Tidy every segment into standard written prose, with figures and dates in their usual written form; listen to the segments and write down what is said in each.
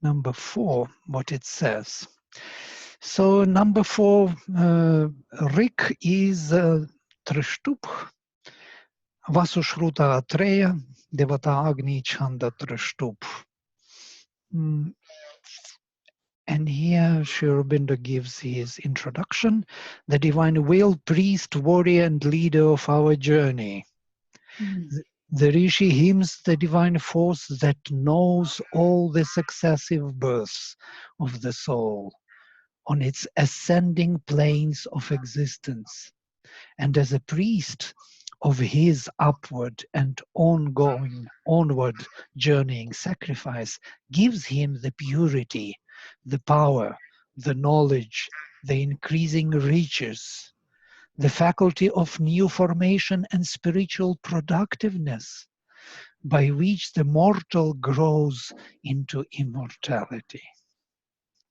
number 4, what it says. So number 4, Rik is Trishtup, Vasushruta Atreya, Devata Agni Chanda Trishtup. And here Sri Aurobindo gives his introduction, the divine will, priest, warrior, and leader of our journey. The Rishi hymns the divine force that knows all the successive births of the soul on its ascending planes of existence, and as a priest of his upward and onward journeying sacrifice, gives him the purity, the power, the knowledge, the increasing riches, the faculty of new formation and spiritual productiveness, by which the mortal grows into immortality.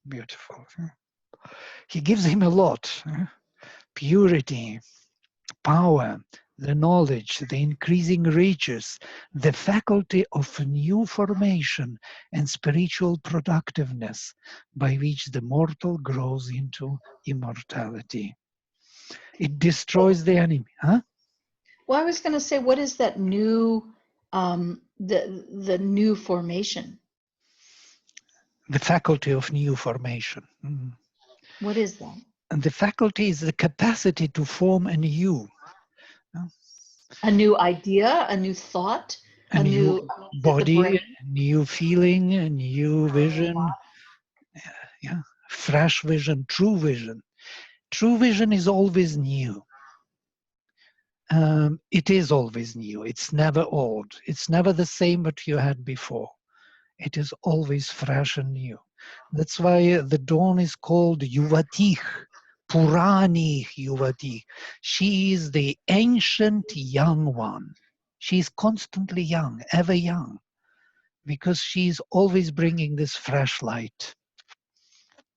Beautiful. He gives him a lot. Purity, power, the knowledge, the increasing riches, the faculty of new formation and spiritual productiveness, by which the mortal grows into immortality. It destroys the enemy. Huh? Well, I was going to say, what is that new, the new formation? The faculty of new formation. What is that? And the faculty is the capacity to form anew. A new idea, a new thought, A new body, a new feeling, a new vision. Yeah, fresh vision, true vision. True vision is always new. It is always new. It's never old. It's never the same what you had before. It is always fresh and new. That's why the dawn is called Yuvatich, Purani Yuvatich. She is the ancient young one. She is constantly young, ever young, because she is always bringing this fresh light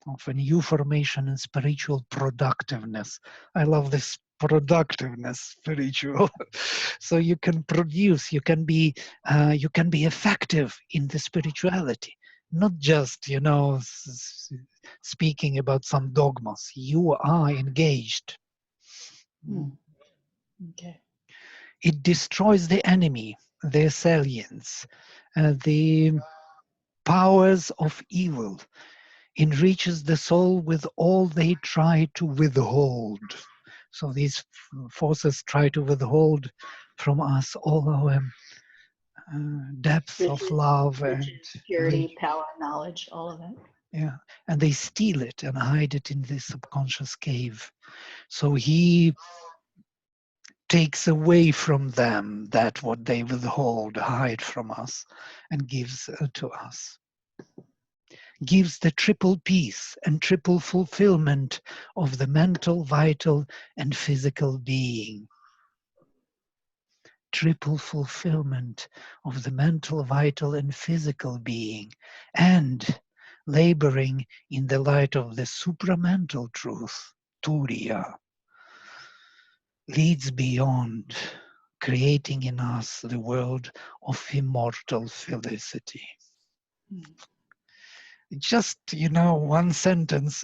of a new formation and spiritual productiveness. I love this productiveness, spiritual. So you can produce, you can be effective in the spirituality, not just speaking about some dogmas. You are engaged. Okay. It destroys the enemy, the assailants, the powers of evil, enriches the soul with all they try to withhold. So these forces try to withhold from us all our depth of love and purity, power, knowledge, all of it. Yeah, and they steal it and hide it in this subconscious cave. So he takes away from them that what they withhold, hide from us, and gives to us. Gives the triple peace and triple fulfillment of the mental, vital, and physical being. Triple fulfillment of the mental, vital, and physical being, and laboring in the light of the supramental truth, Turiya, leads beyond, creating in us the world of immortal felicity. Just, one sentence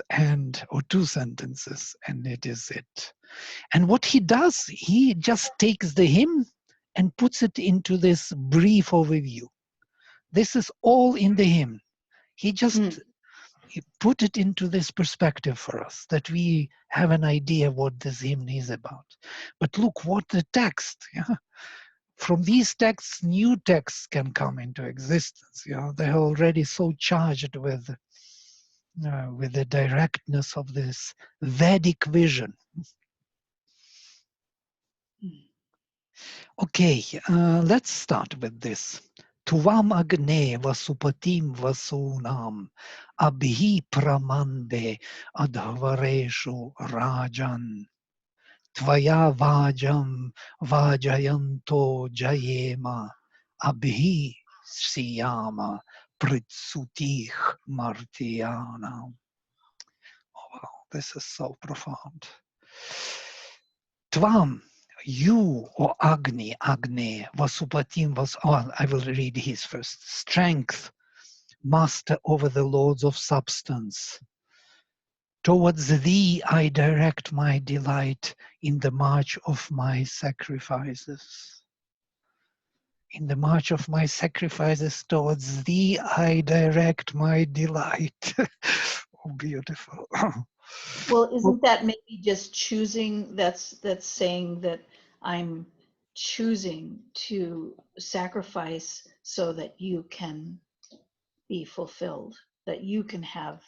or two sentences, and it is it. And what he does, he just takes the hymn and puts it into this brief overview. This is all in the hymn. He just he put it into this perspective for us, that we have an idea what this hymn is about. But look what the text, from these texts, new texts can come into existence. They're already so charged with the directness of this Vedic vision. Okay, let's start with this. Tvam Agne Vasupatim Vasunam Abhi Pramande Adhavareshu Rajan Tvaya Vajam Vajayanto Jayema Abhi Siyama Pritsutich Martiana. Oh wow, this is so profound. Tvam, you, O Agni, Vasupatim, I will read his first. Strength, master over the lords of substance. Towards thee I direct my delight in the march of my sacrifices. In the march of my sacrifices towards thee I direct my delight. Oh, beautiful. Well, isn't that maybe just choosing, that's saying that I'm choosing to sacrifice so that you can be fulfilled, that you can have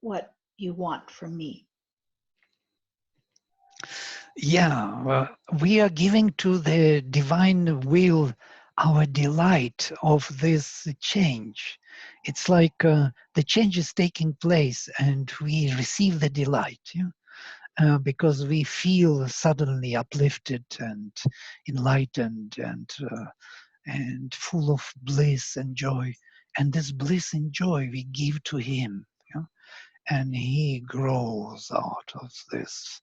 what you want from me. Yeah, well, we are giving to the divine will our delight of this change. It's like the change is taking place and we receive the delight, yeah? Because we feel suddenly uplifted and enlightened and full of bliss and joy. And this bliss and joy we give to him, yeah? And he grows out of this.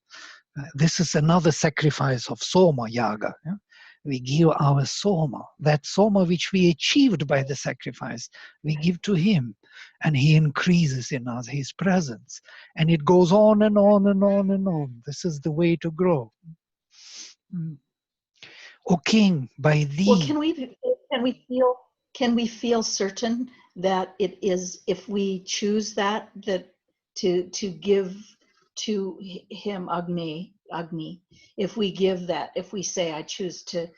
This is another sacrifice of Soma Yaga. Yeah? We give our Soma, that Soma which we achieved by the sacrifice, we give to him, and he increases in us his presence. And it goes on and on and on and on. This is the way to grow. O King, by Well, thee. can we feel certain that it is, if we choose that to give to him Agni, if we give that, if we say I choose to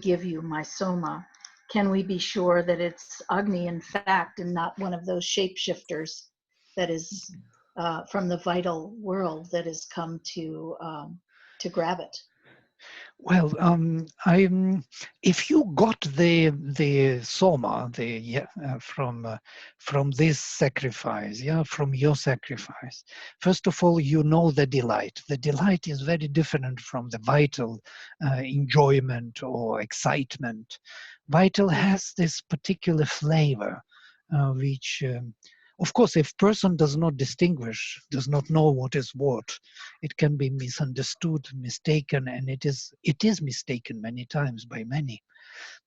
give you my Soma, can we be sure that it's Agni in fact and not one of those shapeshifters that is from the vital world that has come to grab it? Well, if you got the soma, from this sacrifice, yeah, from your sacrifice. First of all, you know the delight. The delight is very different from the vital enjoyment or excitement. Vital has this particular flavor, which. Of course, if person does not distinguish, does not know what is what, it can be misunderstood, mistaken, and it is mistaken many times by many.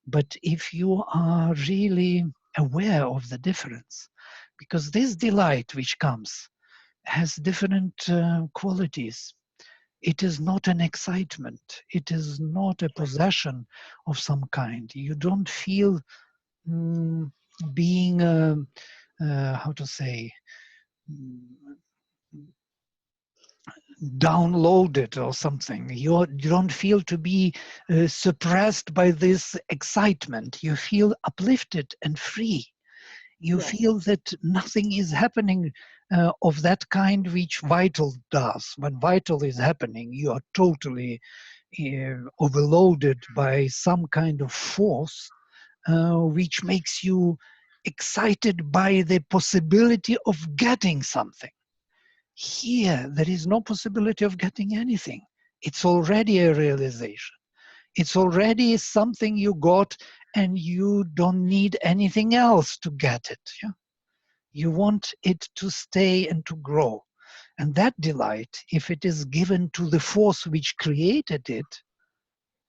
But if you are really aware of the difference, because this delight which comes has different qualities. It is not an excitement. It is not a possession of some kind. You don't feel being, how to say, downloaded or something. You don't feel to be suppressed by this excitement. You feel uplifted and free. You Yes. feel that nothing is happening of that kind which vital does. When vital is happening, you are totally overloaded by some kind of force which makes you excited by the possibility of getting something. Here, there is no possibility of getting anything. It's already a realization. It's already something you got and you don't need anything else to get it. Yeah? You want it to stay and to grow. And that delight, if it is given to the force which created it,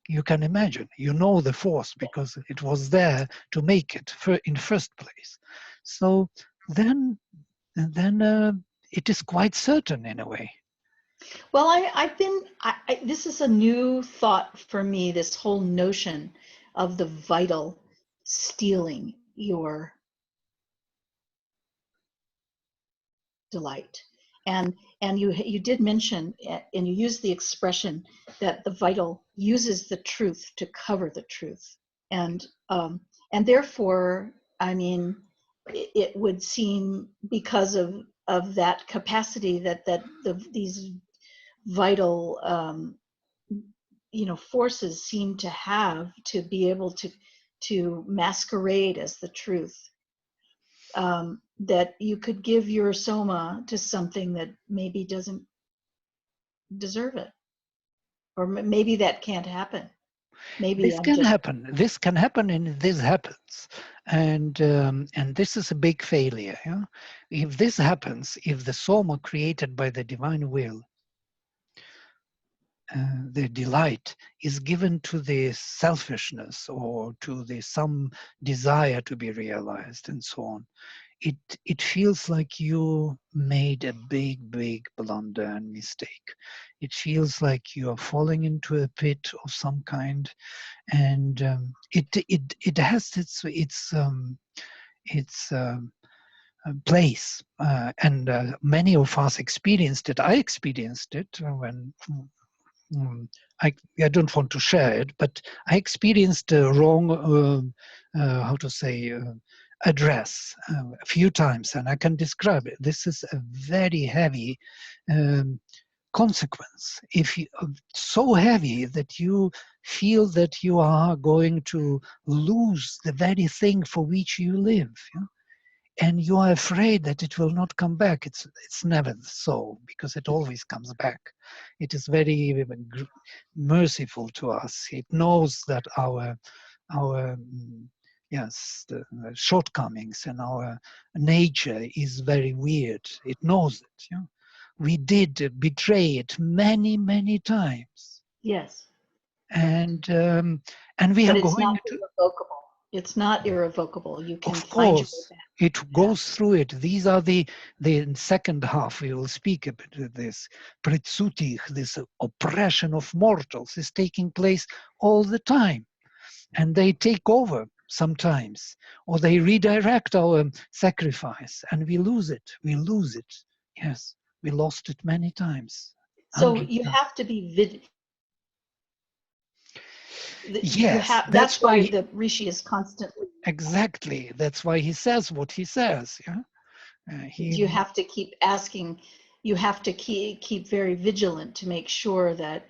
you can imagine. You know the force because it was there to make it in first place. So then it is quite certain in a way. Well, this is a new thought for me, this whole notion of the vital stealing your delight. And you did mention, and you used the expression that the vital uses the truth to cover the truth. And therefore, I mean, it would seem, because of that capacity that these vital forces seem to have, to be able to masquerade as the truth, that you could give your soma to something that maybe doesn't deserve it, or maybe that can't happen. Maybe This I'm can just happen. This can happen, and this happens, and this is a big failure. Yeah? If this happens, if the soma created by the divine will the delight is given to the selfishness or to the some desire to be realized and so on, it feels like you made a big blunder and mistake. It feels like you are falling into a pit of some kind, and it has its place, and many of us experienced it. I experienced it when. Mm, I don't want to share it, but I experienced a wrong, how to say, address a few times, and I can describe it. This is a very heavy um, consequence. If you, so heavy that you feel that you are going to lose the very thing for which you live. Yeah? And you are afraid that it will not come back. It's never so, because it always comes back. It is very merciful to us. It knows that our yes, the shortcomings and our nature is very weird. It knows it. Yeah? We did betray it many times, Yes. Right. and we are But it's going not to. irrevocable. It's not irrevocable. You can Of find your way course, back it to that. goes through it. These are the second half. We will speak about this. Pretsutich, this oppression of mortals, is taking place all the time, and they take over sometimes, or they redirect our sacrifice, and we lose it. We lose it. Yes, we lost it many times. So Hundred you times. have to be you Yes, have, that's that's why why the rishi is constantly, exactly. That's why he says what he says. Yeah, you he. have to keep asking, you have to keep very vigilant to make sure that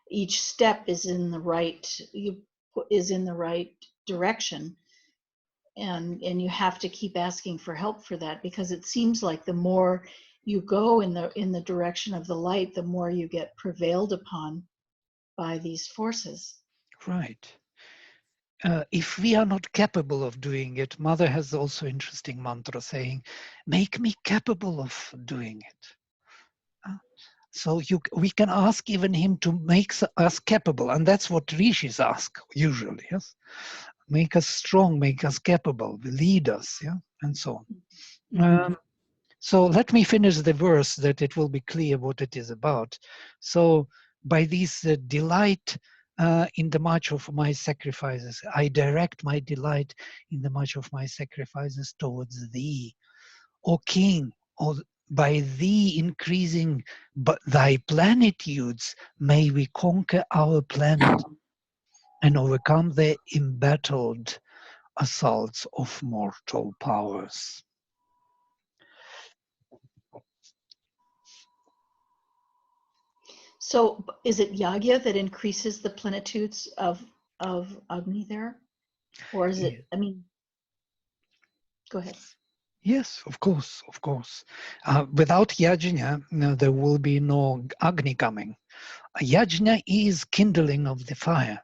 each step is in the right, is in the right direction. And you have to keep asking for help for that, because it seems like the more you go in the direction of the light, the more you get prevailed upon by these forces. Right. If we are not capable of doing it, Mother has also interesting mantra saying, "Make me capable of doing it." Uh, So we can ask even him to make us capable, and that's what rishis ask usually. Yes, make us strong, make us capable, lead us, yeah, and so on. Mhm. So let me finish the verse that it will be clear what it is about. So by this delight in the much of my sacrifices, I direct my delight in the much of my sacrifices towards thee, O King, or by thee increasing but thy plenitudes, may we conquer our planet and overcome the embattled assaults of mortal powers. So is it yagya that increases the plenitudes of Agni there? Or is it, I mean, go ahead. Yes, of course, of course. Without yajna, no, there will be no Agni coming. Yajna is kindling of the fire.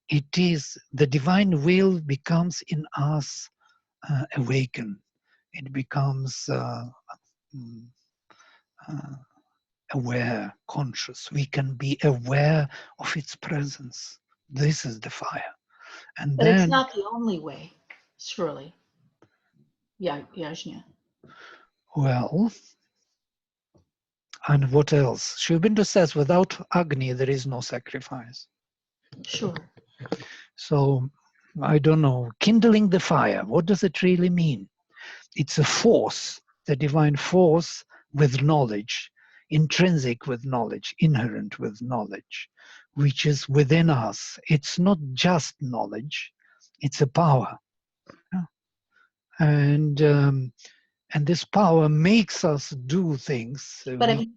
It is the divine will becomes in us awakened. It becomes mm, uh, aware, conscious. We can be aware of its presence. This is the fire. And But it's then, not the only way, surely. Yeah, yajna. well, and what else? Sri Aurobindo says, without Agni, there is no sacrifice. Sure. So I don't know, kindling the fire, what does it really mean? It's a force, the divine force with knowledge, intrinsic with knowledge, inherent with knowledge, which is within us. It's not just knowledge, it's a power. Yeah. And this power makes us do things. But I mean,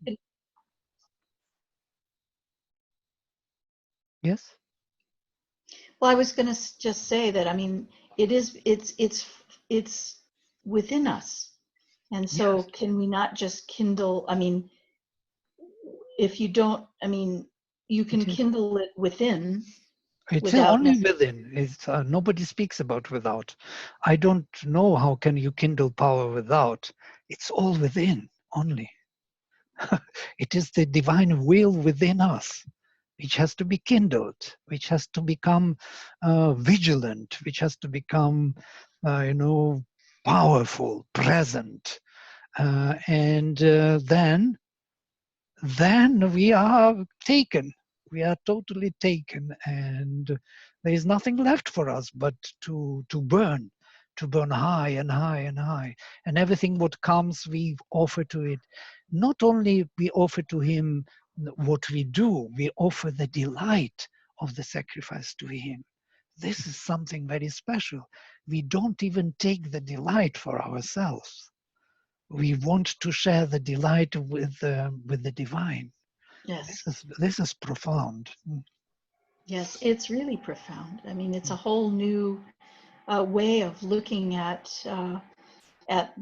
Yes? well, I was going to just say that, I mean, it's within us. And so Yes. can we not just kindle, I mean, if you don't, I mean, you can It is. kindle it within It's without only necessarily. within. It's nobody speaks about without. I don't know how can you kindle power without. It's all within only. It is the divine will within us. which has to be kindled, which has to become vigilant, which has to become, powerful, present. And then we are taken. We are totally taken, and there is nothing left for us but to burn high and high and high. And everything what comes, we offer to it. Not only we offer to him what we do, we offer the delight of the sacrifice to him. This is something very special. We don't even take the delight for ourselves. We want to share the delight with the divine. Yes. This is profound. Yes, it's really profound. I mean, it's a whole new way of looking at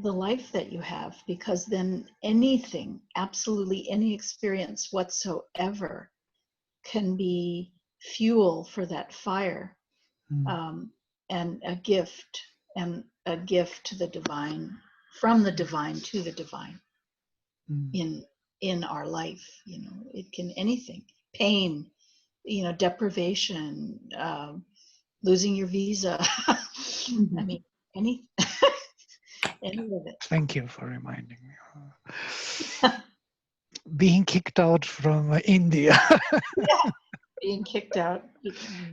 the life that you have, because then anything, absolutely any experience whatsoever, can be fuel for that fire, and a gift to the divine, from the divine to the divine in our life. It can anything, pain, deprivation, losing your visa. I mean, any any of it. Thank you for reminding me. Being kicked out from India. Yeah, being kicked out,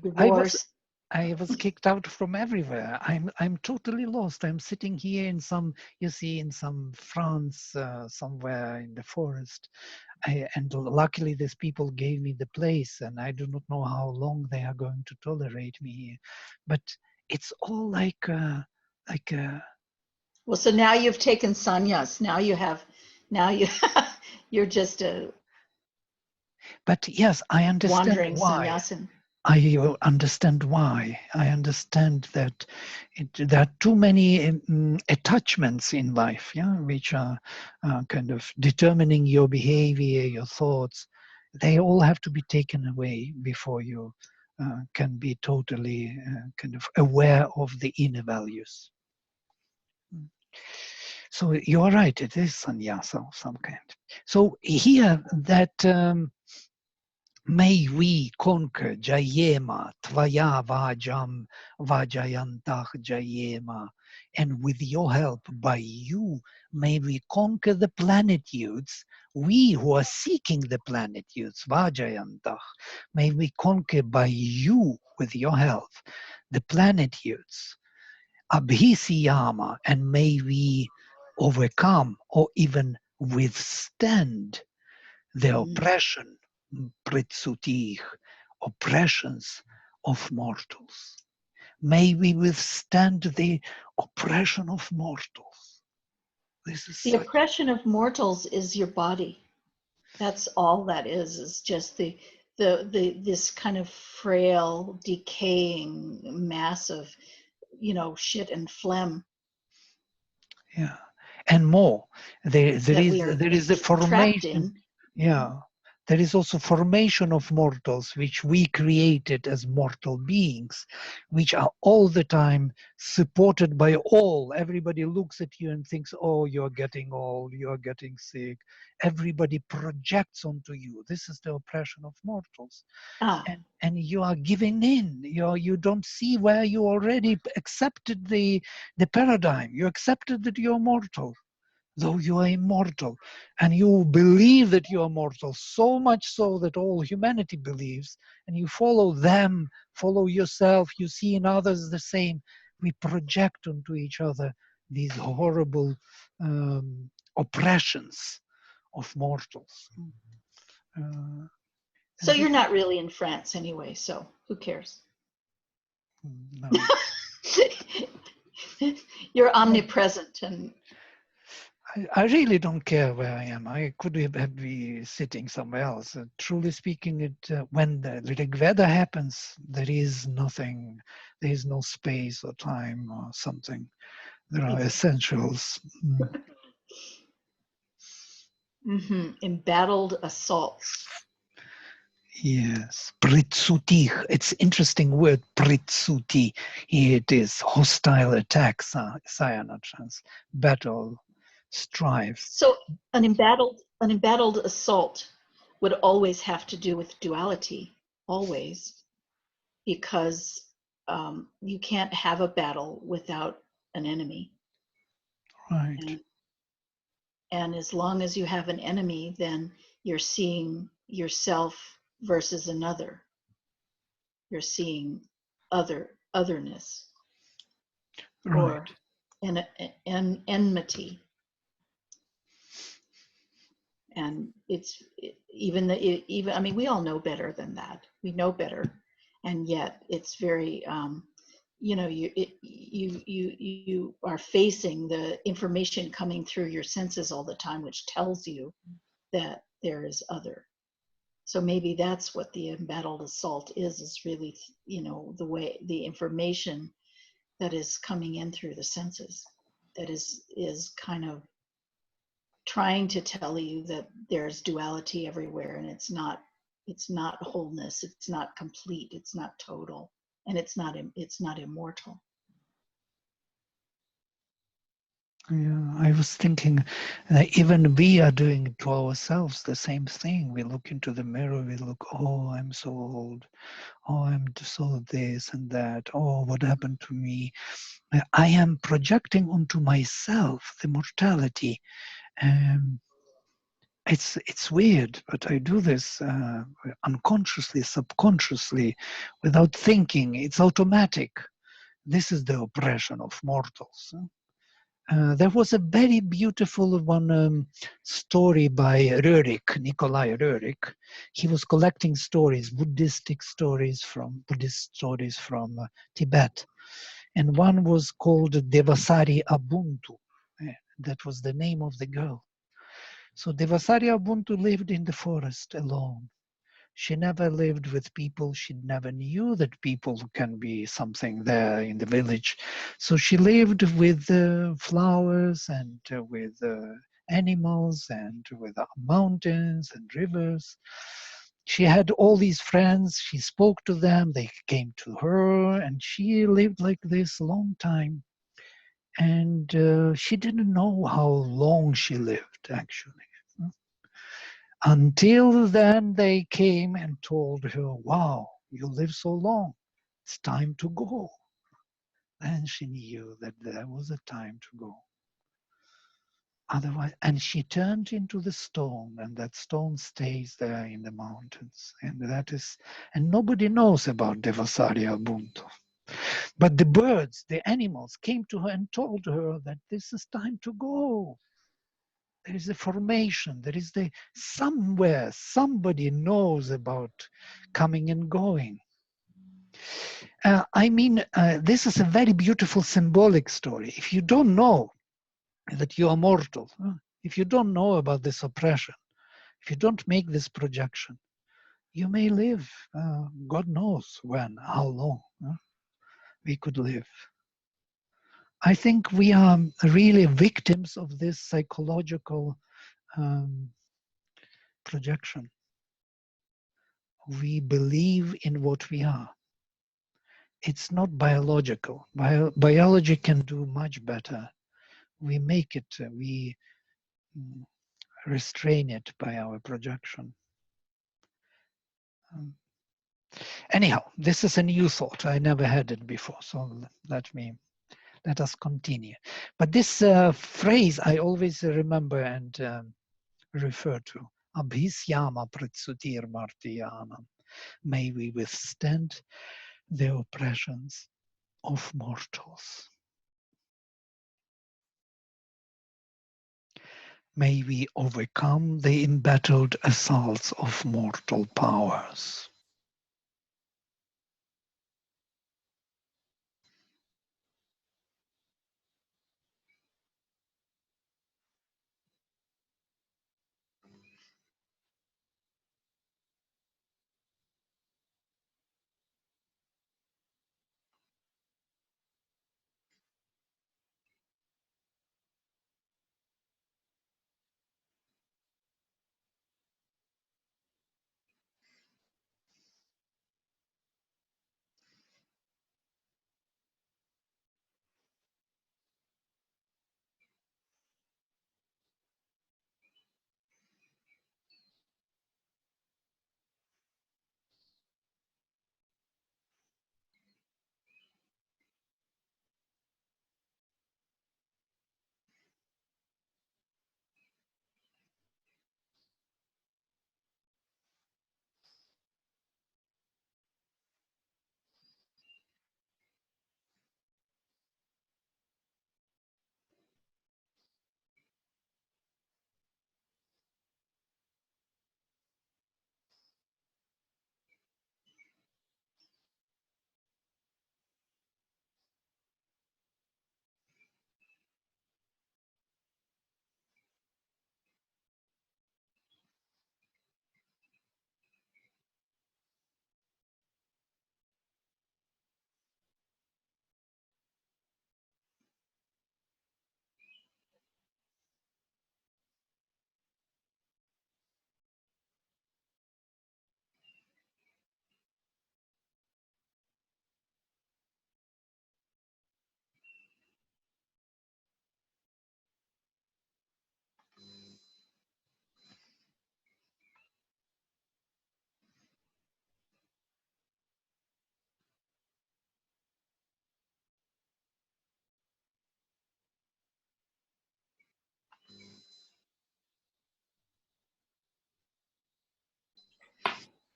divorce. I was kicked out from everywhere. I'm totally lost. I'm sitting here in some France, somewhere in the forest. And luckily these people gave me the place, and I do not know how long they are going to tolerate me here. But it's all like Well, so now you've taken sannyas. Now you're just a but yes, I understand wandering why. sannyasin. I understand why. I understand that there are too many attachments in life, which are kind of determining your behavior, your thoughts. They all have to be taken away before you can be totally kind of aware of the inner values. So you are right, it is sannyasa of some kind. So here that may we conquer Jayema, Tvaya Vajam, Vajayantach Jayema, and with your help, by you, may we conquer the planetutes. We who are seeking the planetutes, Vajayantach, may we conquer by you, with your help, the planetutes, Abhisiyama, and may we overcome or even withstand the oppression, pritsutich, oppressions of mortals. May we withstand the oppression of mortals. This is The oppression of mortals is your body. That's all that is just this kind of frail, decaying mass of, shit and phlegm. Yeah, and more. There We are is a trapped formation. in. Yeah, there is also formation of mortals, which we created as mortal beings, which are all the time supported by all. Everybody looks at you and thinks, oh, you're getting old, you're getting sick. Everybody projects onto you. This is the oppression of mortals. And you are giving in. You don't see where you already accepted the paradigm. You accepted that you're mortal, though you are immortal, and you believe that you are mortal, so much so that all humanity believes, and you follow them, follow yourself, you see in others the same. We project onto each other these horrible oppressions of mortals. So you're not really in France anyway, so who cares? No. You're omnipresent, and I really don't care where I am. I could be sitting somewhere else. Truly speaking, when the Rigveda happens, there is nothing, there is no space or time or something. There are essentials. embattled assaults. Yes, pritsuti. It's interesting word, pritsuti. Here it is, hostile attack, Sayana trans, battle, strife. So an embattled assault would always have to do with duality. always, because you can't have a battle without an enemy. Right. And as long as you have an enemy, then you're seeing yourself versus another. You're seeing otherness, Right. or enmity. And it's even I mean, we all know better than that. We know better, and yet it's very you are facing the information coming through your senses all the time, which tells you that there is other. So maybe that's what the embattled assault is really, the way the information that is coming in through the senses, that is kind of trying to tell you that there's duality everywhere, and it's not wholeness, it's not complete, it's not total, and it's not immortal. Yeah, I was thinking that even we are doing to ourselves the same thing. We look into the mirror, we look, oh, I'm so old. Oh, I'm so this and that. Oh, what happened to me? I am projecting onto myself the mortality. Um, it's weird, but I do this unconsciously, subconsciously, without thinking. It's automatic. This is the oppression of mortals. There was a very beautiful story by Nikolai Rörik. He was collecting stories, Buddhist stories from Tibet. And one was called Devasari Ubuntu. That was the name of the girl. So Devasari Ubuntu lived in the forest alone. She never lived with people. She never knew that people can be something there in the village. So she lived with flowers and with animals and with mountains and rivers. She had all these friends. She spoke to them. They came to her, and she lived like this a long time. And she didn't know how long she lived, actually. Until then, they came and told her, wow, you live so long. It's time to go. Then she knew that there was a time to go. Otherwise, and she turned into the stone, and that stone stays there in the mountains. And nobody knows about Devasarya Ubuntu. But the birds, the animals came to her and told her that this is time to go. There is a formation. There is somewhere somebody knows about coming and going. This is a very beautiful symbolic story. If you don't know that you are mortal, if you don't know about this oppression, if you don't make this projection, you may live, God knows when, how long we could live. I think we are really victims of this psychological projection. We believe in what we are. It's not biological. Biology can do much better. We make it, we restrain it by our projection. Anyhow, this is a new thought. I never had it before, so let us continue. But this phrase I always remember and refer to. Abhisyama pritsutir martiyanam. May we withstand the oppressions of mortals. May we overcome the embattled assaults of mortal powers.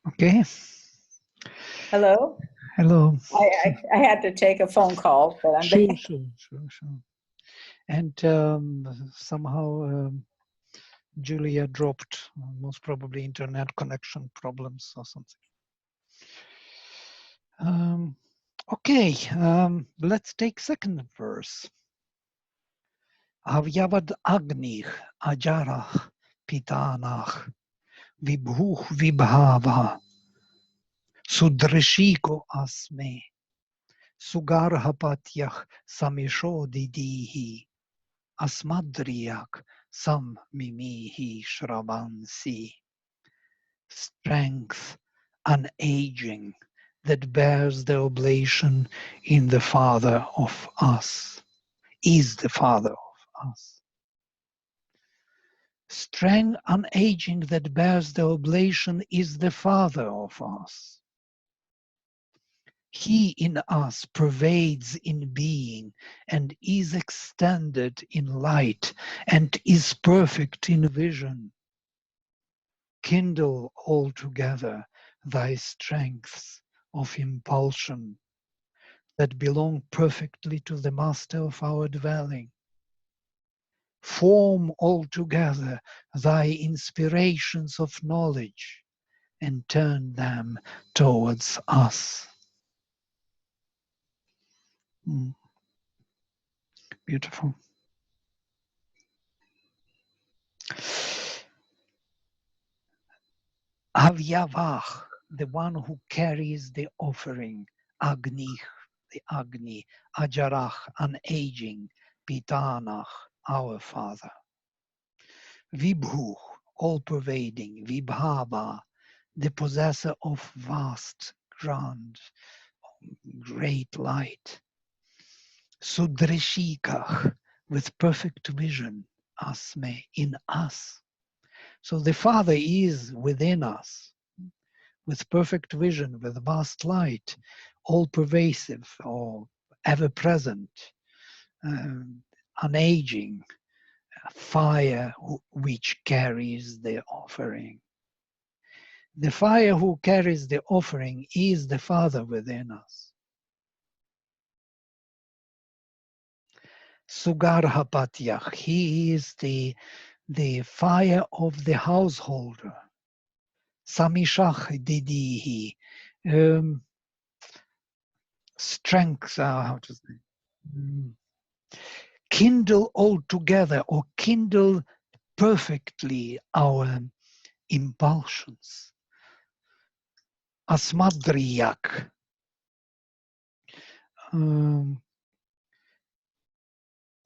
Okay. Hello. Hello. I had to take a phone call, but I'm back. Sure. And somehow Julia dropped, most probably internet connection problems or something. Okay, let's take second verse. Avyavad Agni Ajarach Pitanach Vibhuch Vibhava Sudrishiko Asme Sugarhapatyach Samisho Didihi Asmadriyak Sam Mimihi Shravansi. Strength unaging that bears the oblation in the Father of us, is the Father of us. Strength unaging that bears the oblation is the Father of us. He in us pervades in being and is extended in light and is perfect in vision. Kindle altogether thy strengths of impulsion that belong perfectly to the Master of our dwelling. Form altogether thy inspirations of knowledge and turn them towards us. Beautiful. Avyavach, the one who carries the offering, Agni, the Agni, Ajarach, unaging, Pitanach, our Father. Vibhu, all-pervading, Vibhava, the possessor of vast, grand, great light. Sudrishikach, with perfect vision, Asme, in us. So the Father is within us, with perfect vision, with vast light, all-pervasive or ever-present, unaging, fire which carries the offering. The fire who carries the offering is the Father within us. Sugarhapatyach, he is the fire of the householder. Samishach didihi, strength, how to say, kindle altogether or kindle perfectly our impulsions. Asmadriyak,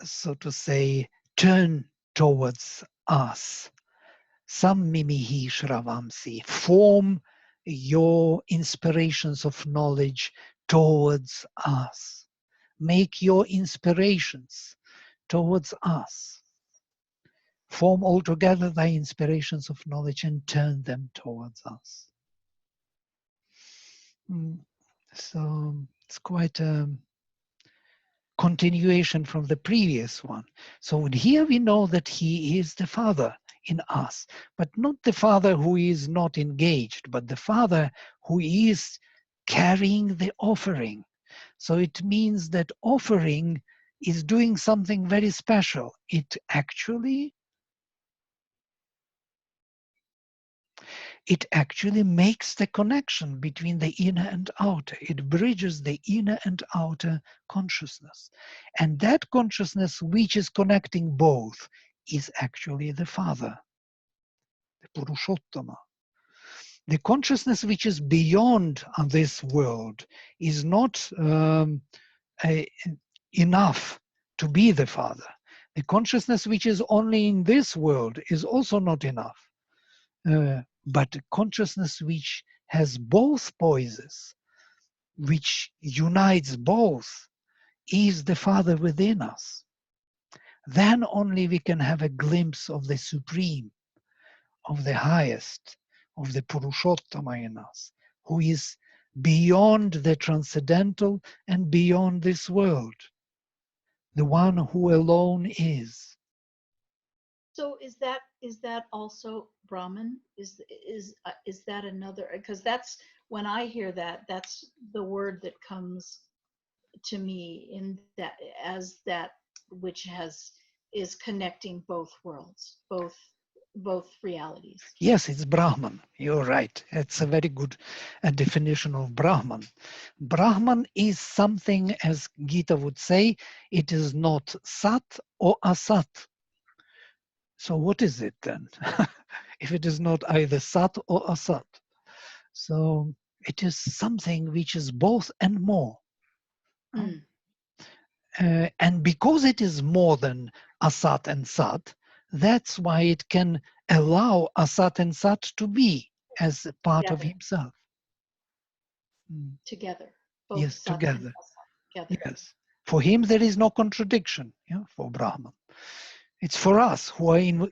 so to say, turn towards us. Sammimihi Shravamsi, form your inspirations of knowledge towards us. Make your inspirations towards us. Form altogether thy inspirations of knowledge and turn them towards us. So it's quite a continuation from the previous one. So here we know that he is the Father in us, but not the Father who is not engaged, but the Father who is carrying the offering. So it means that offering is doing something very special. It actually makes the connection between the inner and outer. It bridges the inner and outer consciousness. And that consciousness which is connecting both is actually the Father, the Purushottama. The consciousness which is beyond this world is not enough to be the Father. The consciousness which is only in this world is also not enough. But consciousness which has both poises, which unites both, is the Father within us. Then only we can have a glimpse of the supreme, of the highest, of the Purushottama in us, who is beyond the transcendental and beyond this world, the one who alone is. So is that also Brahman? Is that another? Because that's when I hear that, that's the word that comes to me in that as that which is connecting both worlds, both realities. Yes, it's Brahman. You're right. It's a very good definition of Brahman. Brahman is something, as Gita would say, it is not Sat or Asat. So what is it then? If it is not either Sat or Asat. So it is something which is both and more. Mm. And because it is more than Asat and Sat, that's why it can allow Asat and Sat to be as a part of Together. himself. Together, both Yes, Sat and together. Asat together. Yes. For him, there is no contradiction, yeah, for Brahman. It's for us who are in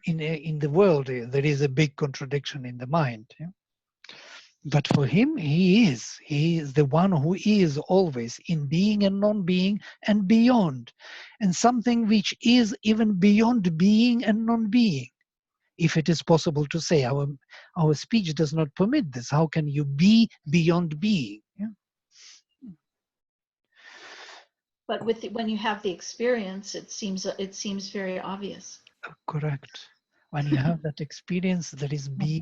the world, there is a big contradiction in the mind. Yeah? But for him, he is the one who is always in being and non-being and beyond. And something which is even beyond being and non-being. If it is possible to say, our speech does not permit this. How can you be beyond being? Yeah? But when you have the experience, it seems very obvious. Correct. When you have that experience, there is being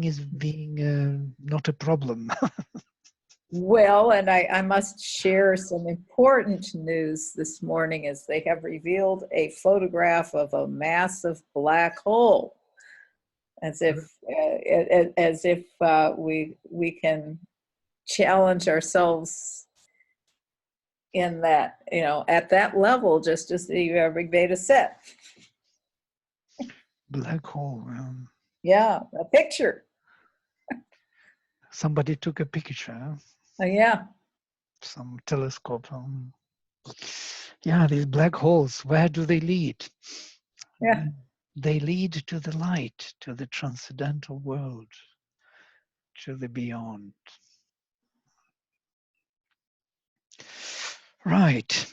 is being not a problem. Well, and I must share some important news this morning as they have revealed a photograph of a massive black hole, as if we can challenge ourselves in that, at that level, just as the Rigveda said. Black hole. Yeah, a picture. Somebody took a picture. Yeah. Some telescope. Yeah, these black holes, where do they lead? Yeah. They lead to the light, to the transcendental world, to the beyond. Right.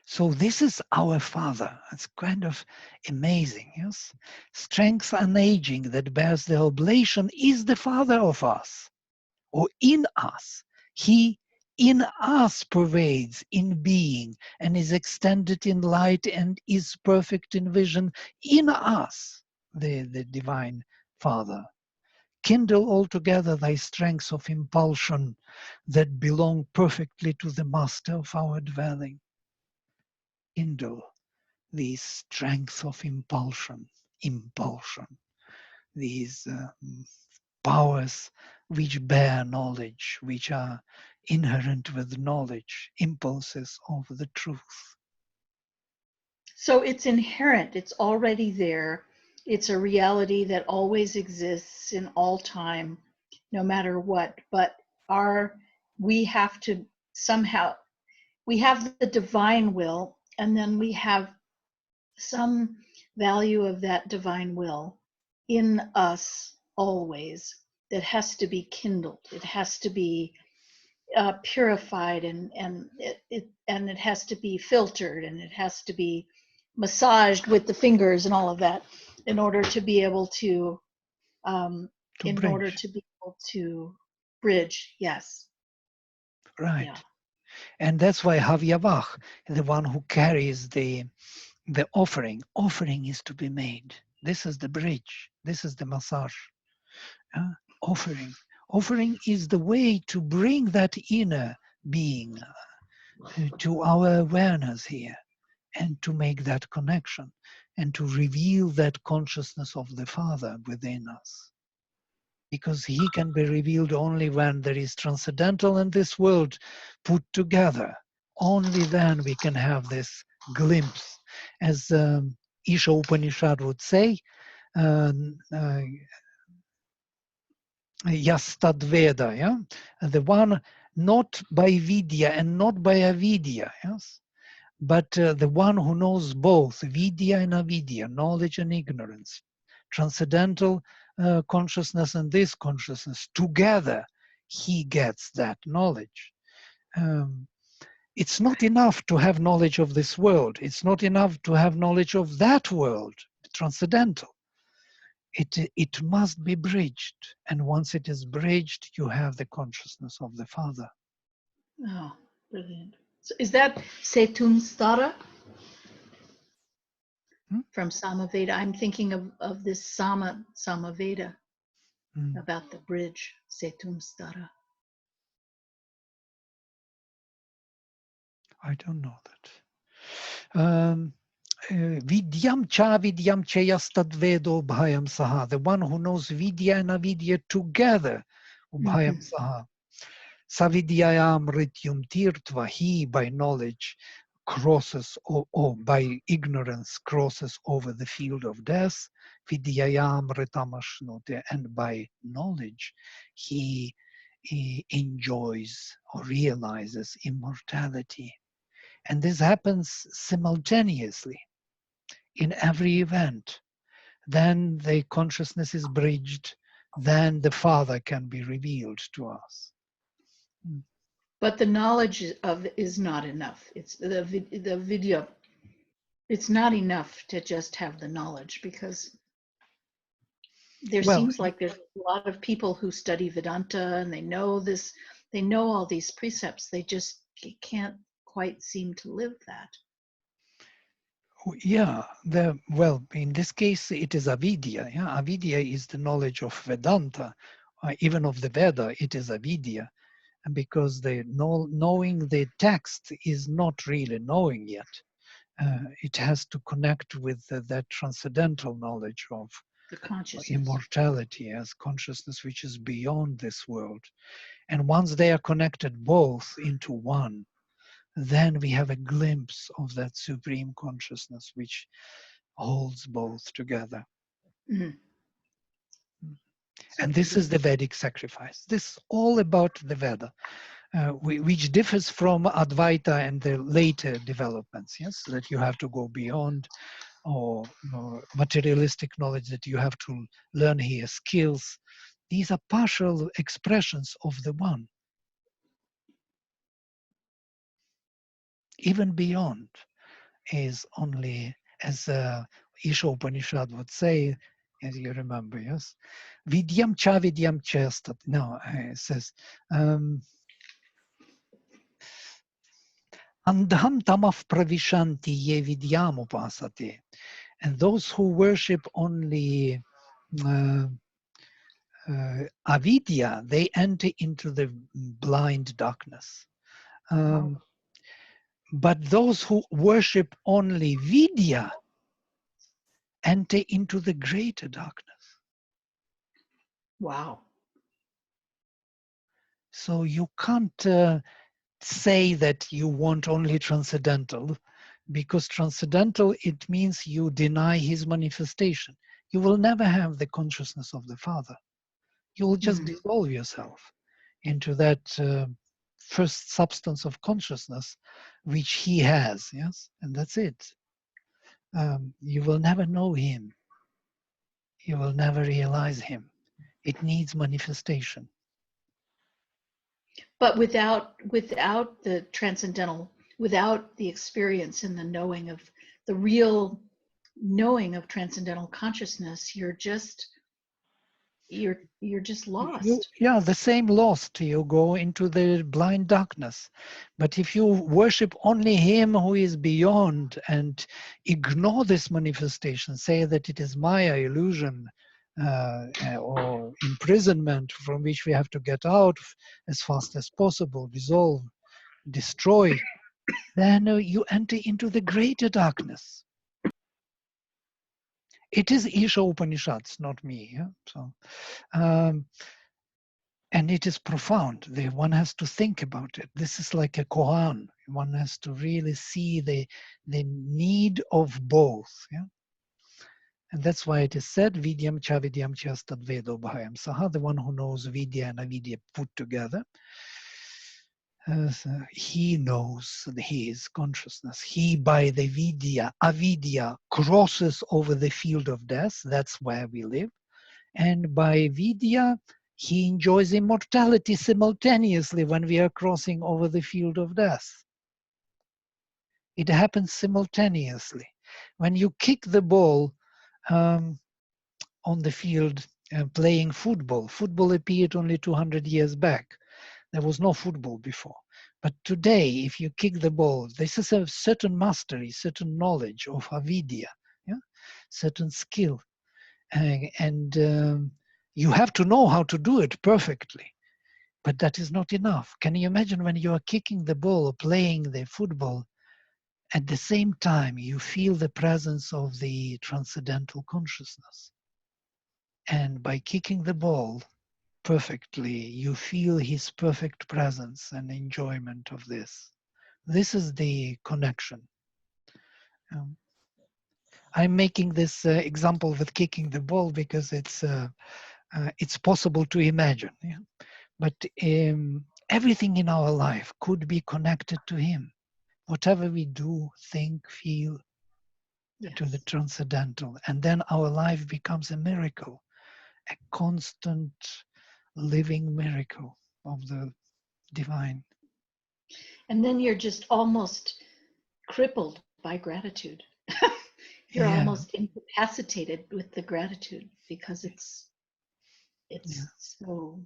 So this is our Father. It's kind of amazing, yes? Strength unaging that bears the oblation is the Father of us, or in us. He in us pervades in being and is extended in light and is perfect in vision in us, the Divine Father. Kindle altogether thy strengths of impulsion that belong perfectly to the Master of our dwelling. Kindle these strengths of impulsion, these powers which bear knowledge, which are inherent with knowledge, impulses of the truth. So it's inherent, it's already there. It's a reality that always exists in all time, no matter what. But we have to somehow, we have the divine will, and then we have some value of that divine will in us always that has to be kindled. It has to be purified, and it has to be filtered, and it has to be massaged with the fingers and all of that in order to be able to bridge. Yes. Right. Yeah. And that's why Havyavach, the one who carries the offering is to be made. This is the bridge. This is the massage. Offering is the way to bring that inner being to our awareness here, and to make that connection, and to reveal that consciousness of the Father within us. Because he can be revealed only when there is transcendental and this world put together. Only then we can have this glimpse. As Isha Upanishad would say, Yastadveda, yeah? The one not by vidya and not by avidya, yes? But the one who knows both vidya and avidya, knowledge and ignorance, transcendental consciousness and this consciousness, together he gets that knowledge. it's not enough to have knowledge of this world. It's not enough to have knowledge of that world, transcendental. It must be bridged. And once it is bridged, you have the consciousness of the Father. Oh, brilliant. So is that Setumstara from Samaveda? I'm thinking of this Samaveda about the bridge, Setumstara. I don't know that. Vidyam cha yastadvedo bhayam saha. The one who knows vidya and avidya together, bhayam saha. Savidyayam rityum tirtva. He by knowledge crosses, or by ignorance crosses over the field of death. Vidyayam ritamashnote. And by knowledge he enjoys or realizes immortality. And this happens simultaneously in every event. Then the consciousness is bridged, then the Father can be revealed to us. But the knowledge of is not enough. It's the video. It's not enough to just have the knowledge, because there seems like there's a lot of people who study Vedanta and they know this, they know all these precepts. They just can't quite seem to live that. Yeah, in this case, it is avidya. Yeah? Avidya is the knowledge of Vedanta, even of the Veda, it is avidya. And because knowing the text is not really knowing yet. It has to connect with that transcendental knowledge of The consciousness. Immortality as consciousness which is beyond this world. And once they are connected both into one, then we have a glimpse of that supreme consciousness which holds both together. Mm. And this is the Vedic sacrifice. This is all about the Veda, which differs from Advaita and the later developments, yes, that you have to go beyond, or materialistic knowledge, that you have to learn here skills. These are partial expressions of the one. Even beyond is only, as Isha Upanishad would say, as you remember, yes? Vidyam cha stat. No, it says, Andham tamaf pravishanti ye vidyam upasate. And those who worship only avidya, they enter into the blind darkness. But those who worship only vidya enter into the greater darkness. Wow. So you can't say that you want only transcendental, because transcendental, it means you deny his manifestation. You will never have the consciousness of the Father. You will just dissolve yourself into that first substance of consciousness which he has, yes? And that's it. You will never know him. You will never realize him. It needs manifestation. But without the transcendental, without the experience and the knowing of the real knowing of transcendental consciousness, you're just lost. Yeah, the same lost. You go into the blind darkness. But if you worship only him who is beyond and ignore this manifestation, say that it is Maya, illusion, or imprisonment from which we have to get out as fast as possible, dissolve, destroy, then you enter into the greater darkness. It is Isha Upanishads, not me. Yeah? So, and it is profound. One has to think about it. This is like a koan. One has to really see the need of both. Yeah? And that's why it is said, Vidyam cha stadvedo bhayam saha, the one who knows vidya and avidya put together. He knows his consciousness. He, by the vidya, avidya, crosses over the field of death. That's where we live. And by vidya, he enjoys immortality simultaneously when we are crossing over the field of death. It happens simultaneously. When you kick the ball um, on the field playing football, football appeared only 200 years back. There was no football before. But today, if you kick the ball, this is a certain mastery, certain knowledge of avidya, yeah? Certain skill. And you have to know how to do it perfectly. But that is not enough. Can you imagine when you are kicking the ball or playing the football, at the same time you feel the presence of the transcendental consciousness. And by kicking the ball perfectly, you feel his perfect presence and enjoyment of this. This is the connection. I'm making this example with kicking the ball because it's possible to imagine. Yeah? But everything in our life could be connected to him. Whatever we do, think, feel, Yes. to the transcendental. And then our life becomes a miracle, a constant living miracle of the divine. And then you're just almost crippled by gratitude. You're Yeah. almost incapacitated with the gratitude because it's so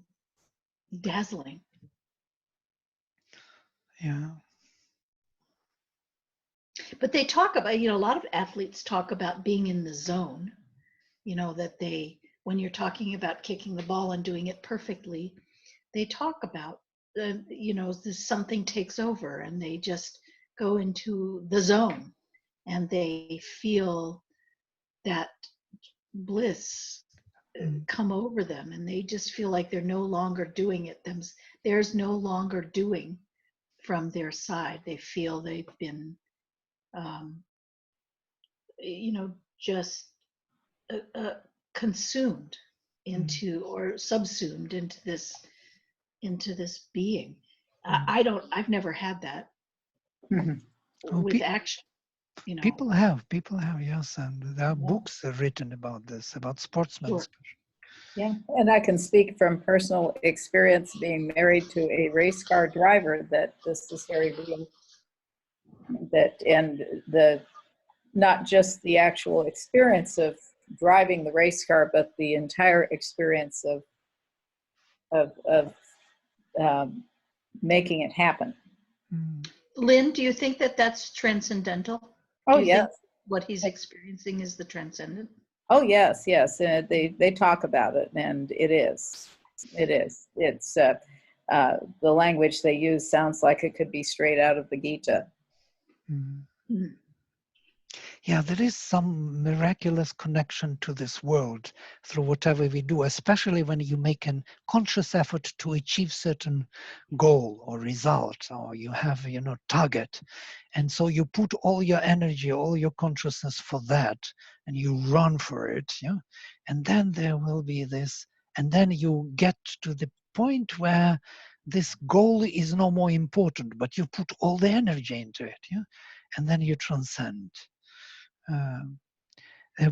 dazzling. Yeah. But they talk about, a lot of athletes talk about being in the zone, that when you're talking about kicking the ball and doing it perfectly, they talk about, this something takes over and they just go into the zone and they feel that bliss come over them and they just feel like they're no longer doing it. There's no longer doing from their side. They feel they've been just consumed into or subsumed into this being. I've never had that with action. People have, yes, and there are Yeah. books written about this, about sportsmen. Sure. Yeah, and I can speak from personal experience being married to a race car driver that this is very real. And not just the actual experience of driving the race car, but the entire experience of making it happen. Lynn, do you think that that's transcendental? Oh, do you yes. think what he's experiencing is the transcendent? Oh, yes, yes. And they talk about it, and it is. It is. It's the language they use sounds like it could be straight out of the Gita. Yeah, there is some miraculous connection to this world through whatever we do, especially when you make a conscious effort to achieve certain goal or result, or you have, target. And so you put all your energy, all your consciousness for that, and you run for it. Yeah. And then there will be this, and then you get to the point where this goal is no more important, but you put all the energy into it. Yeah. And then you transcend.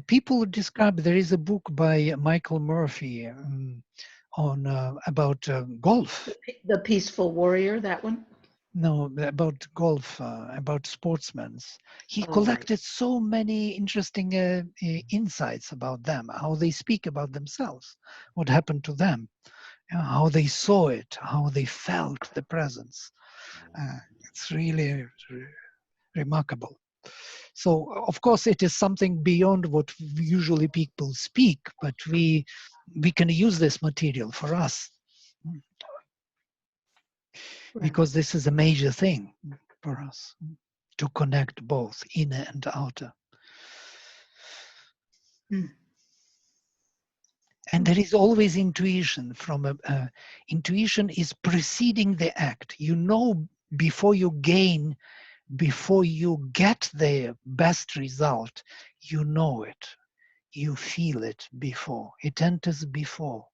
People describe, there is a book by Michael Murphy on about golf. The Peaceful Warrior, that one? No, about golf, about sportsmen. He Oh, collected right. so many interesting insights about them, how they speak about themselves, what happened to them, how they saw it, how they felt the presence. It's really remarkable. So, of course, it is something beyond what usually people speak, but we can use this material for us, because this is a major thing for us, to connect both inner and outer. And there is always intuition. Intuition is preceding the act. Before you get the best result, you know it. You feel it before. It enters before.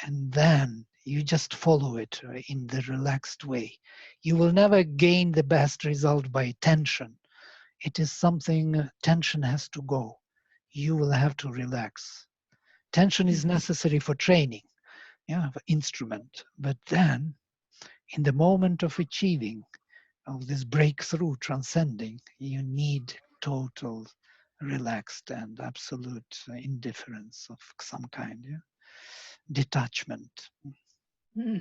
And then you just follow it in the relaxed way. You will never gain the best result by tension. It is something, tension has to go. You will have to relax. Tension is necessary for training, for instrument. But then, in the moment of achieving, of this breakthrough transcending, you need total relaxed and absolute indifference of some kind, yeah? Detachment. Hmm.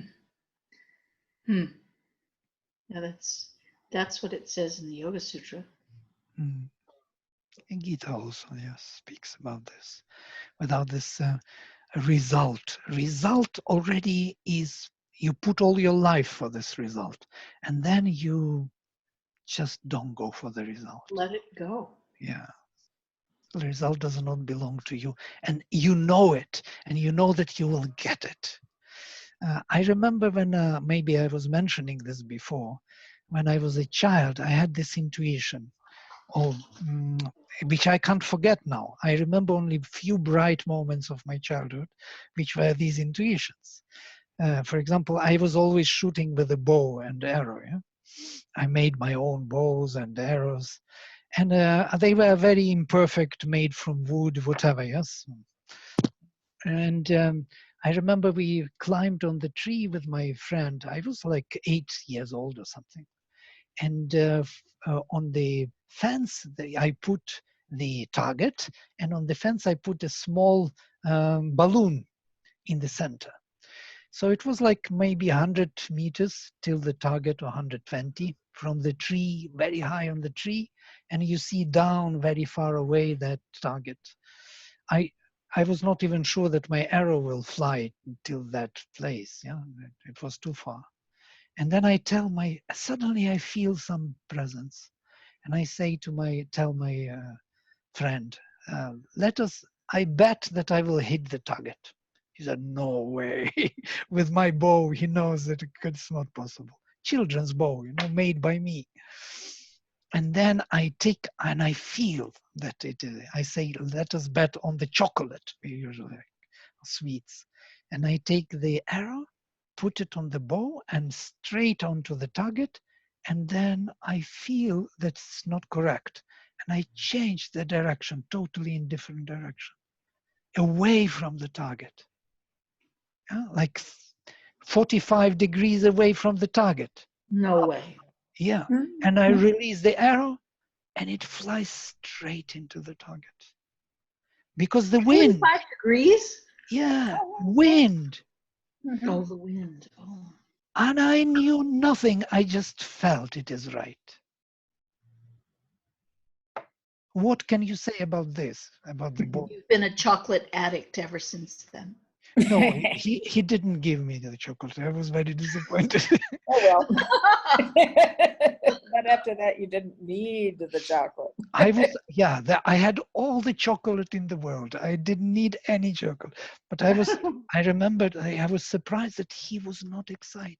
Hmm. Yeah, that's what it says in the Yoga Sutra. Mm. And Gita also, yes, speaks about this. Without this result already is, you put all your life for this result, and then you just don't go for the result. Let it go. Yeah. The result does not belong to you, and you know it, and you know that you will get it. I remember when, maybe I was mentioning this before, when I was a child, I had this intuition, which I can't forget now. I remember only a few bright moments of my childhood, which were these intuitions. For example, I was always shooting with a bow and arrow. Yeah? I made my own bows and arrows, and they were very imperfect, made from wood, whatever. Yes, and I remember we climbed on the tree with my friend. I was like 8 years old or something, and on the fence I put the target, and on the fence I put a small balloon in the center. So it was like maybe 100 meters till the target, or 120 from the tree, very high on the tree, and you see down very far away that target. I I was not even sure that my arrow will fly till that place. Yeah, it was too far. And then suddenly I feel some presence, and I say to tell my friend, I bet that I will hit the target. He said, no way. With my bow, he knows that it's not possible. Children's bow, made by me. And then I take and I feel that I say, let us bet on the chocolate, we usually sweets. And I take the arrow, put it on the bow and straight onto the target. And then I feel that's not correct. And I change the direction, totally in different direction, away from the target. Yeah? Like 45 degrees away from the target. No way. Yeah. And I release the arrow and it flies straight into the target. Because the wind. 45 degrees? Yeah, wind. Oh, the wind. Oh. And I knew nothing. I just felt it is right. What can you say about this? About the boy? You've been a chocolate addict ever since then. No, he didn't give me the chocolate. I was very disappointed. Oh, well. But after that, you didn't need the chocolate. I had all the chocolate in the world. I didn't need any chocolate. But I remembered, I was surprised that he was not excited.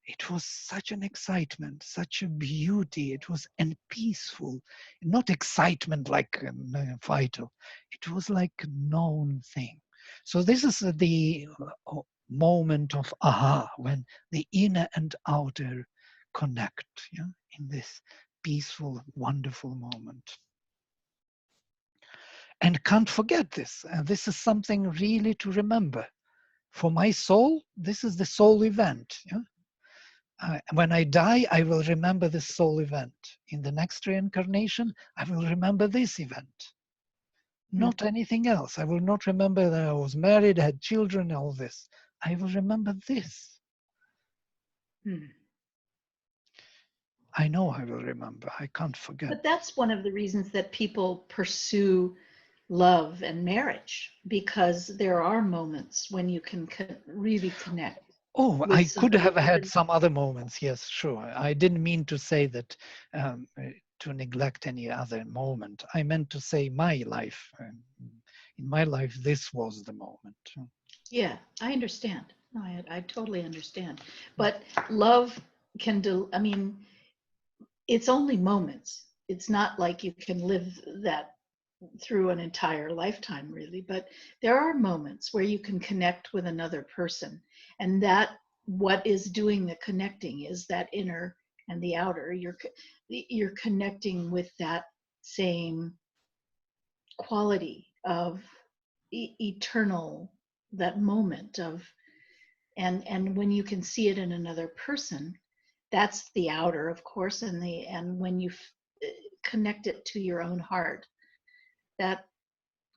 It was such an excitement, such a beauty. It was and peaceful, not excitement like vital. It was like a known thing. So this is the moment of aha, when the inner and outer connect, yeah, in this peaceful, wonderful moment. And can't forget this. This is something really to remember. For my soul, this is the soul event. Yeah? When I die, I will remember this soul event. In the next reincarnation, I will remember this event. Not anything else. I will not remember that I was married, had children, all this. I will remember this. I know I will remember. I can't forget. But that's one of the reasons that people pursue love and marriage, because there are moments when you can really connect. Oh, I could have had some other moments. Yes, sure. I didn't mean to say that to neglect any other moment. I meant to say my life. In my life, this was the moment. Yeah, I understand. No, I totally understand. But love can do, I mean, it's only moments. It's not like you can live that through an entire lifetime, really. But there are moments where you can connect with another person. And that, what is doing the connecting is that inner and the outer. You're connecting with that same quality of eternal, that moment of, and when you can see it in another person, that's the outer, of course, and when you connect it to your own heart, that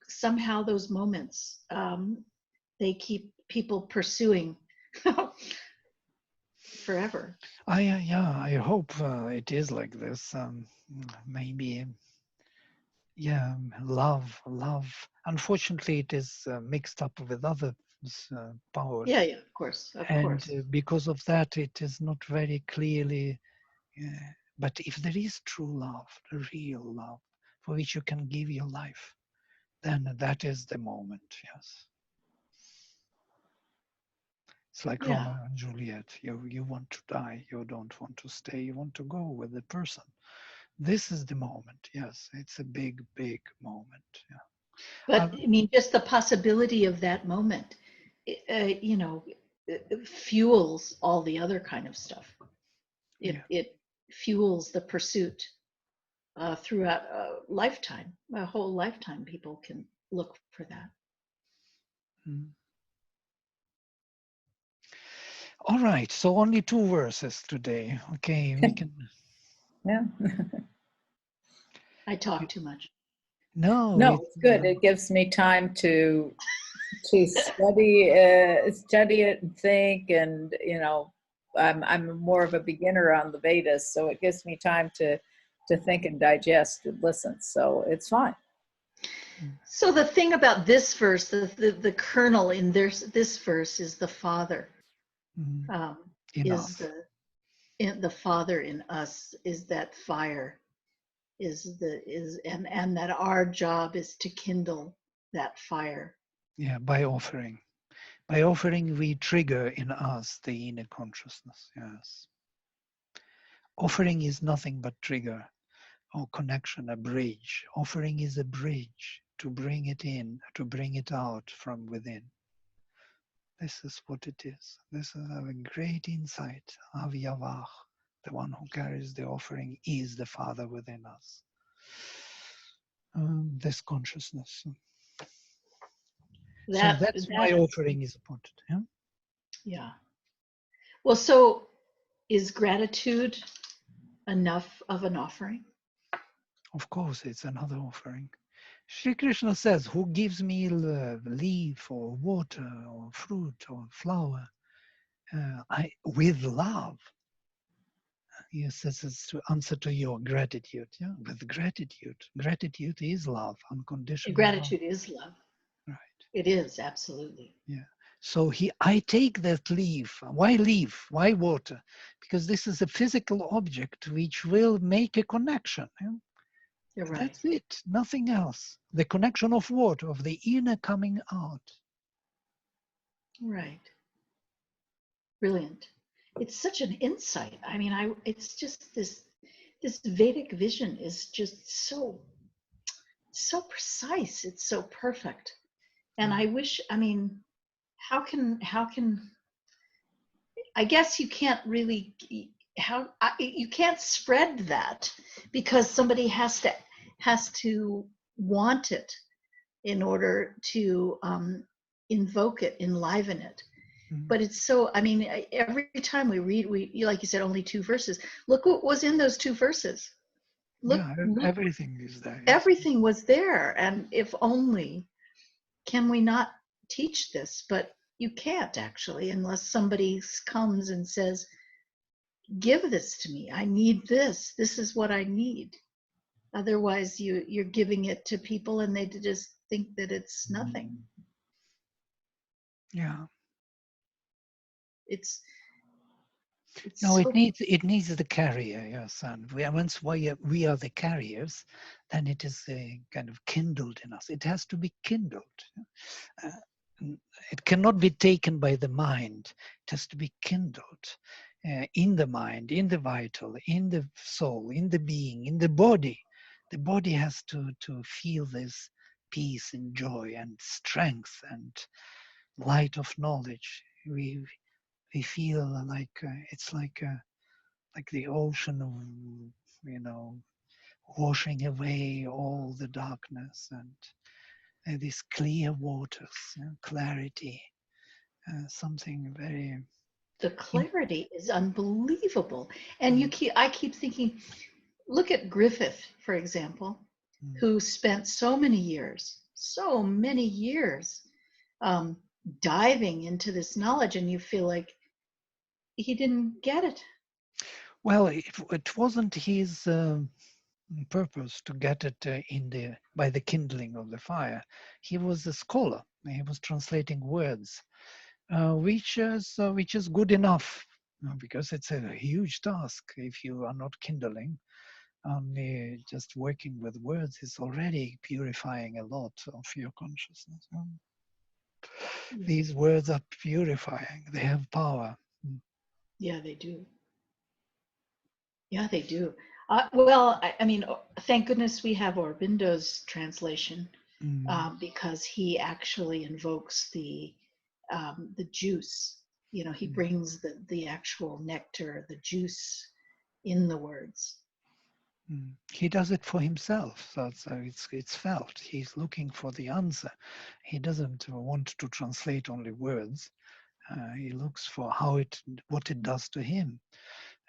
somehow those moments, they keep people pursuing forever. I hope it is like this. Maybe, yeah, love. Unfortunately, it is mixed up with other powers, Yeah, yeah, of course, of and course. because of that, it is not very clearly. But if there is true love, the real love, for which you can give your life, then that is the moment. Yes, it's like Yeah, Romeo and Juliet. You want to die, you don't want to stay, you want to go with the person. This is the moment. Yes, it's a big, big moment. Yeah. but I mean, just the possibility of that moment, you know, fuels all the other kind of stuff. Yeah. It fuels the pursuit throughout a whole lifetime. People can look for that. Mm. All right. So only 2 verses today. Okay, we can. Yeah. I talk too much. No, No, it's it's good. It gives me time to study study it and think, and I'm more of a beginner on the Vedas, so it gives me time to think and digest and listen. So it's fine. So the thing about this verse, the kernel in this verse is the Father. Um, in is us. the Father in us is that fire, and that our job is to kindle that fire. Yeah, by offering. By offering, we trigger in us the inner consciousness. Yes. Offering is nothing but trigger or connection, a bridge. Offering is a bridge to bring it in, to bring it out from within. This is what it is. This is a great insight. Avyavah, the one who carries the offering, is the Father within us. This consciousness. So That that's why offering is important. Yeah? yeah. Well, so is gratitude enough of an offering? Of course, it's another offering. Sri Krishna says, who gives me leaf or water or fruit or flower with love? Yes, this is to answer to your gratitude. Yeah, with gratitude. Gratitude is love, unconditional love. Gratitude is love. Right. It is, absolutely. Yeah. So I take that leaf. Why leaf? Why water? Because this is a physical object which will make a connection. Yeah? You're right. That's it. Nothing else. The connection of what? Of the inner coming out. Right. Brilliant. It's such an insight. I mean, it's just this Vedic vision is just so precise. It's so perfect. And I wish, I mean, how can I guess you can't really you can't spread that because somebody has to want it in order to invoke it, enliven it. But it's so, I mean, every time we read, like you said, only 2 verses. Look what was in those 2 verses. Look, Yeah, look, everything is there. Yes. everything was there. And if only, can we not teach this? But you can't actually, unless somebody comes and says, give this to me. I need this. This is what I need. Otherwise, you're giving it to people and they just think that it's nothing. Yeah. It's No, so it needs the carrier, yes. And once we are the carriers, then it is kind of kindled in us. It has to be kindled. Uh, it cannot be taken by the mind. It has to be kindled in the mind, in the vital, in the soul, in the being, in the body. The body has to feel this peace and joy and strength and light of knowledge. We feel like it's like the ocean of, washing away all the darkness and these clear waters, clarity, something very The clarity is unbelievable. And I keep thinking, look at Griffith, for example, who spent so many years um, diving into this knowledge, and you feel like he didn't get it. Well, it wasn't his purpose to get it by the kindling of the fire. He was a scholar. He was translating words, which is good enough, because it's a huge task. If you are not kindling, only just working with words is already purifying a lot of your consciousness. These words are purifying. They have power. Yeah, they do. Yeah, they do. Well, I mean, thank goodness we have Aurobindo's translation, because he actually invokes the juice. You know, he brings the actual nectar, the juice in the words. He does it for himself, so it's felt. He's looking for the answer. He doesn't want to translate only words. He looks for what it does to him,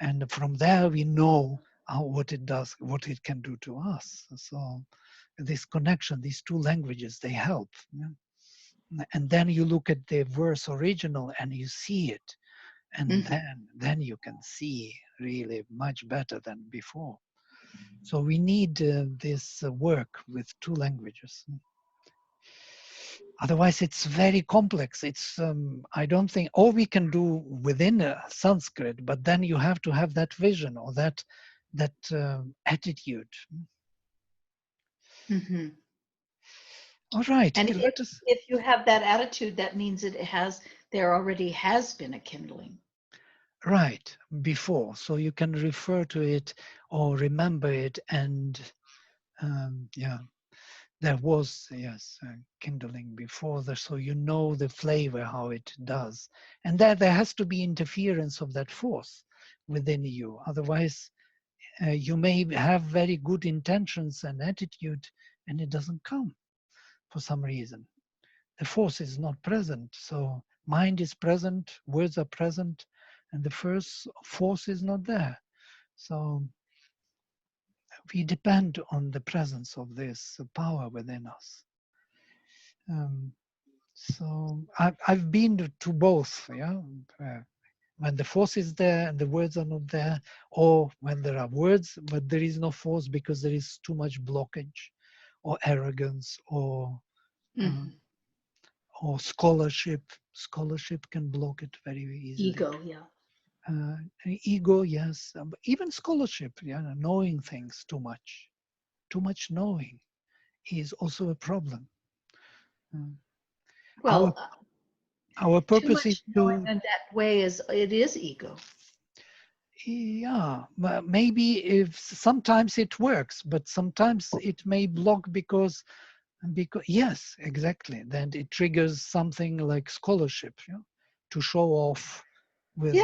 and from there we know what it does, what it can do to us. So this connection, these two languages, they help. And then you look at the verse original and you see it, and then you can see really much better than before. So we need this work with two languages. Otherwise, it's very complex. It's I don't think all we can do within Sanskrit, but then you have to have that vision or that attitude. All right. And if you have that attitude, that means there already has been a kindling. Right, before. So you can refer to it or remember it, and there was, yes, kindling before there, so you know the flavor, how it does. And there has to be interference of that force within you. Otherwise, you may have very good intentions and attitude, and it doesn't come for some reason. The force is not present. So mind is present, words are present, and the first force is not there. So we depend on the presence of this power within us. So I've been to both, when the force is there and the words are not there, or when there are words but there is no force because there is too much blockage, or arrogance, or scholarship. Scholarship can block it very easily. Ego, yeah. Ego, yes, even scholarship, knowing things too much knowing is also a problem. Well, our too purpose is much knowing in that way it is ego. Yeah, maybe if sometimes it works, but sometimes it may block because yes, exactly. Then it triggers something like scholarship, to show off with.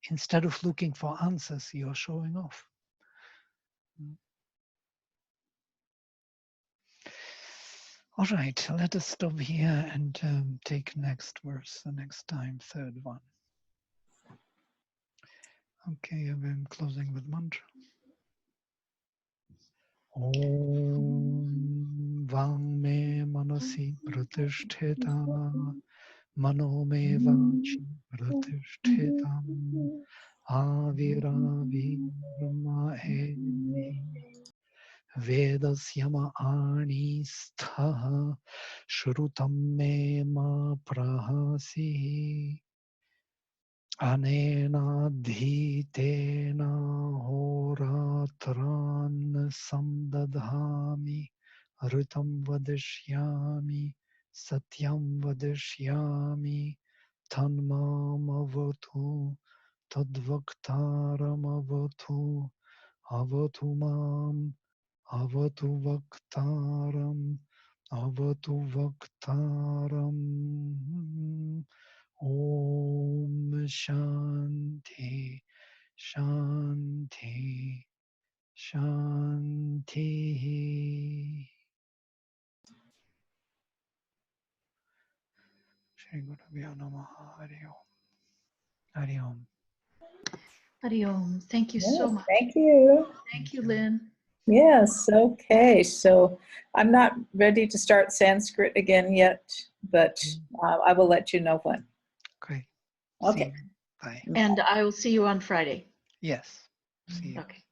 Instead of looking for answers, you're showing off. All right, let us stop here and take next verse, the next time, third one. Okay, I'm closing with mantra. Om Vang Me Manasi Pratishteta Mano Me Vachi Pratishthitam Aviravi Brahma Emi Vedasyama Ani Stha Shrutam Me Ma Prahasi Anena dhitena horatran samdadhami ritam vadishyami satyam vadishyami tanmam avatu tadvaktaram avatu mam avatu vaktaram Om Shanti, Shanti, Shanti. Shri Gurubhyo Namaha. Hari Om. Hari Om. Hari Om. Thank you so Yes, much. thank you. Thank you, Lynn. Yes, okay. So I'm not ready to start Sanskrit again yet, but I will let you know when. Okay. Okay. See you. Bye. And I will see you on Friday. Yes. See you. Okay.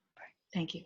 Thank you.